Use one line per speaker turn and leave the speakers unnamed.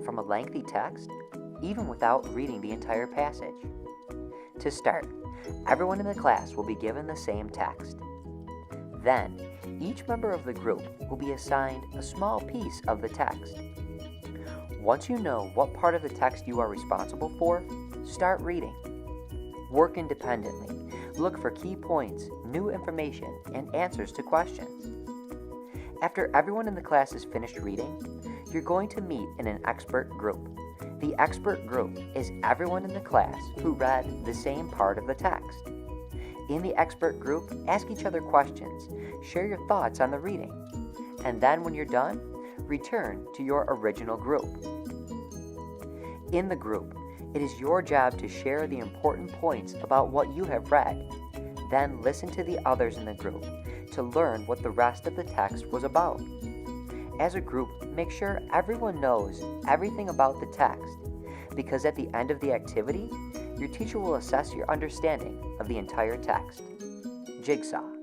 from a lengthy text, even without reading the entire passage. To start, everyone in the class will be given the same text. Then, each member of the group will be assigned a small piece of the text. Once you know what part of the text you are responsible for, start reading. Work independently. Look for key points, new information, and answers to questions. After everyone in the class is finished reading, you're going to meet in an expert group. The expert group is everyone in the class who read the same part of the text. In the expert group, ask each other questions, share your thoughts on the reading, and then when you're done, return to your original group. In the group, it is your job to share the important points about what you have read. Then listen to the others in the group to learn what the rest of the text was about. As a group, make sure everyone knows everything about the text, because at the end of the activity, your teacher will assess your understanding of the entire text. Jigsaw.